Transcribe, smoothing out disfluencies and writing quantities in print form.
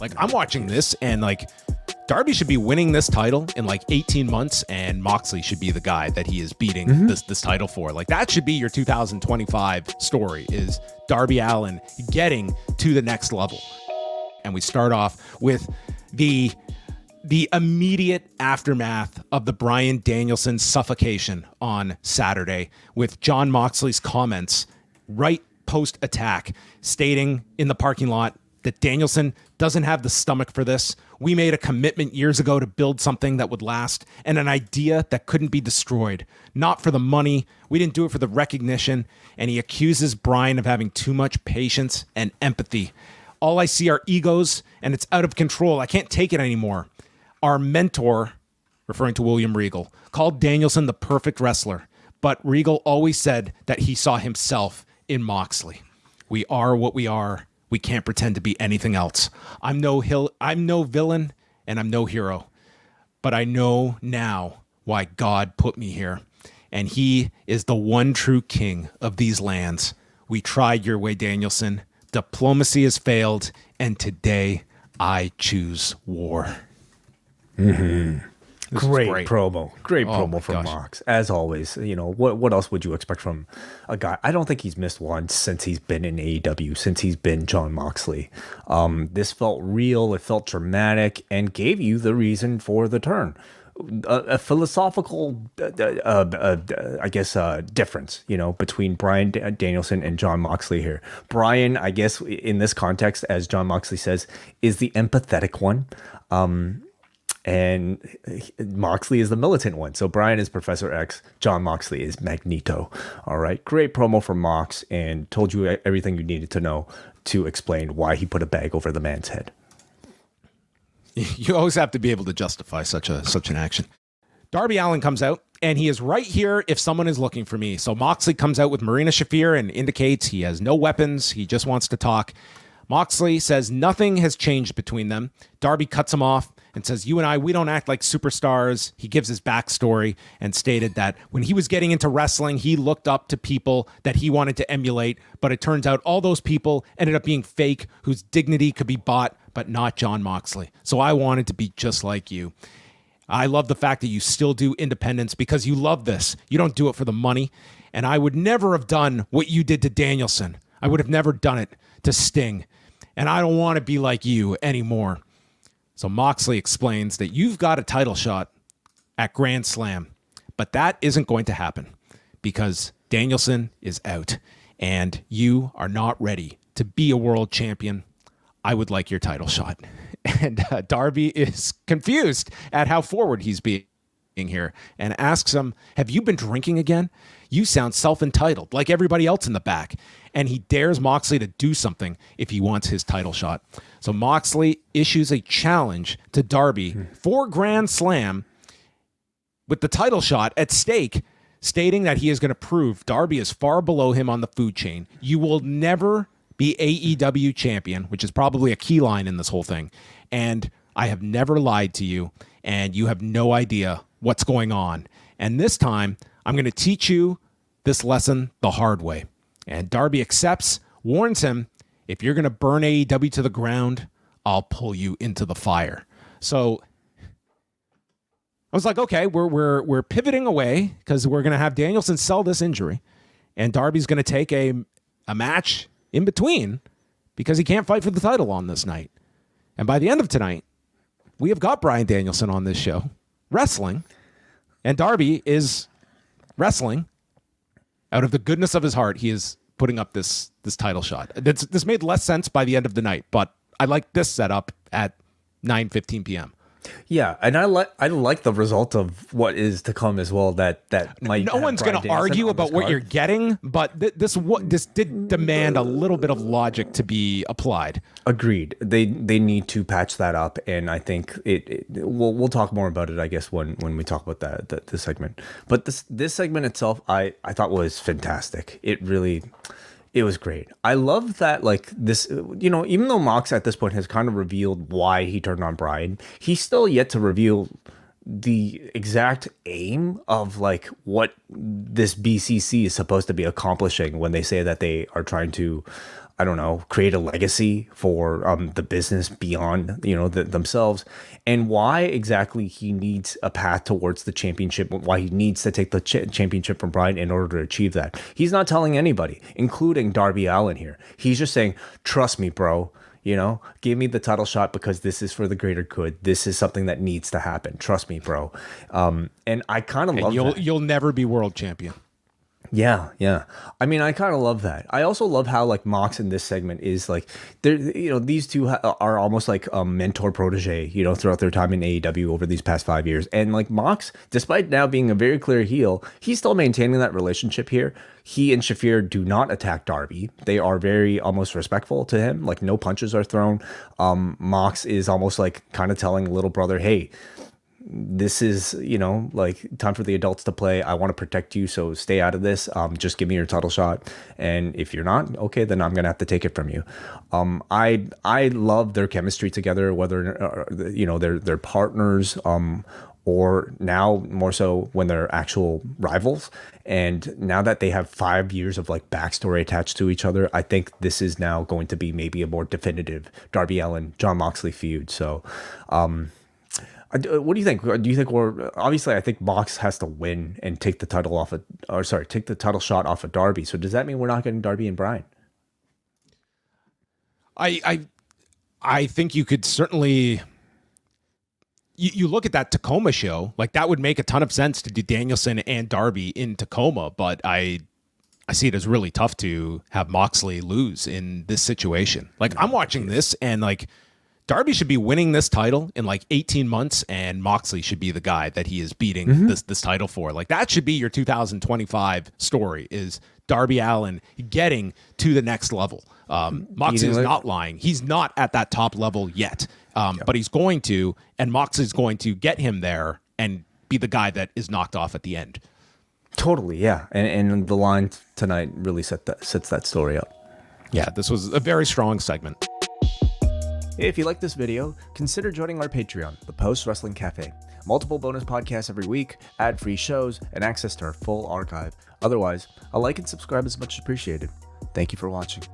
Like, I'm watching this and like Darby should be winning this title in like 18 months and Moxley should be the guy that he is beating this title for. Like, that should be your 2025 story, is Darby Allin getting to the next level. And we start off with the immediate aftermath of the Bryan Danielson suffocation on Saturday, with Jon Moxley's comments right post-attack stating in the parking lot that Danielson doesn't have the stomach for this. We made a commitment years ago to build something that would last, and an idea that couldn't be destroyed. Not for the money. We didn't do it for the recognition. And he accuses Bryan of having too much patience and empathy. All I see are egos, and it's out of control. I can't take it anymore. Our mentor, referring to William Regal, called Danielson the perfect wrestler, but Regal always said that he saw himself in Moxley. We are what we are. We can't pretend to be anything else. I'm no villain, and I'm no hero, but I know now why God put me here, and he is the one true king of these lands. We tried your way, Danielson. Diplomacy has failed, and today I choose war. Great promo. Great promo from Mox. As always, you know, what else would you expect from a guy? I don't think he's missed one since he's been in AEW, since he's been Jon Moxley. This felt real, it felt dramatic, and gave you the reason for the turn. A philosophical, I guess, difference, you know, between Bryan Danielson and Jon Moxley here. Bryan, I guess, in this context, as Jon Moxley says, is the empathetic one. And Moxley is the militant one. So Bryan is Professor X. Jon Moxley is Magneto. All right. Great promo from Mox, and told you everything you needed to know to explain why he put a bag over the man's head. You always have to be able to justify such an action. Darby Allin comes out, and he is right here if someone is looking for me. So Moxley comes out with Marina Shafir and indicates he has no weapons. He just wants to talk. Moxley says nothing has changed between them. Darby cuts him off and says, you and I, we don't act like superstars. He gives his backstory and stated that when he was getting into wrestling, he looked up to people that he wanted to emulate, but it turns out all those people ended up being fake, whose dignity could be bought, but not Jon Moxley. So I wanted to be just like you. I love the fact that you still do independence because you love this. You don't do it for the money. And I would never have done what you did to Danielson. I would have never done it to Sting. And I don't want to be like you anymore. So Moxley explains that you've got a title shot at Grand Slam, but that isn't going to happen because Danielson is out and you are not ready to be a world champion. I would like your title shot. And Darby is confused at how forward he's being here and asks him, have you been drinking again? You sound self-entitled like everybody else in the back. And he dares Moxley to do something if he wants his title shot. So Moxley issues a challenge to Darby for Grand Slam with the title shot at stake, stating that he is going to prove Darby is far below him on the food chain. You will never be AEW champion, which is probably a key line in this whole thing. And I have never lied to you, and you have no idea what's going on. And this time, I'm going to teach you this lesson the hard way. And Darby accepts, warns him, if you're going to burn AEW to the ground, I'll pull you into the fire. So I was like, okay, we're pivoting away because we're going to have Danielson sell this injury, and Darby's going to take a match in between because he can't fight for the title on this night. And by the end of tonight, we have got Bryan Danielson on this show wrestling, and Darby is wrestling out of the goodness of his heart. He is putting up this title shot. This made less sense by the end of the night, but I like this setup at 9:15 p.m. Yeah, and I like the result of what is to come as well. That might no one's going to argue about what you're getting, but this did demand a little bit of logic to be applied. Agreed. They need to patch that up, and I think we'll talk more about it, I guess, when we talk about this segment. But this segment itself, I thought was fantastic. It was great. I love that, like, this, you know, even though Mox at this point has kind of revealed why he turned on Bryan, he's still yet to reveal the exact aim of, like, what this BCC is supposed to be accomplishing when they say that they are trying to I don't know, create a legacy for the business beyond, themselves, and why exactly he needs a path towards the championship, why he needs to take the championship from Bryan in order to achieve that. He's not telling anybody, including Darby Allin here. He's just saying, trust me, bro. Give me the title shot because this is for the greater good. This is something that needs to happen. Trust me, bro. And I kind of love that. You'll never be world champion. Yeah. I mean, I kind of love that. I also love how like Mox in this segment is like, these two are almost like a mentor protege, throughout their time in AEW over these past 5 years. And like Mox, despite now being a very clear heel, he's still maintaining that relationship here. He and Shafir do not attack Darby. They are very almost respectful to him. Like no punches are thrown. Mox is almost like kind of telling little brother, hey, this is, like time for the adults to play. I want to protect you, so stay out of this. Just give me your title shot. And if you're not, okay, then I'm going to have to take it from you. I love their chemistry together, whether, they're partners, or now more so when they're actual rivals. And now that they have 5 years of like backstory attached to each other, I think this is now going to be maybe a more definitive Darby Allin, Jon Moxley feud. So, what do you think? Do you think obviously I think Mox has to win and take the title take the title shot off of Darby. So does that mean we're not getting Darby and Bryan? I think you could certainly. You look at that Tacoma show, like that would make a ton of sense to do Danielson and Darby in Tacoma, but I see it as really tough to have Moxley lose in this situation. Like I'm watching this and like Darby should be winning this title in like 18 months and Moxley should be the guy that he is beating this title for. Like that should be your 2025 story is Darby Allin getting to the next level. Moxley is not lying. He's not at that top level yet. But he's going to, and Moxley's going to get him there and be the guy that is knocked off at the end. Totally, yeah. And the line tonight really sets that story up. Yeah, this was a very strong segment. If you like this video, consider joining our Patreon, the Post Wrestling Cafe. Multiple bonus podcasts every week, ad-free shows, and access to our full archive. Otherwise, a like and subscribe is much appreciated. Thank you for watching.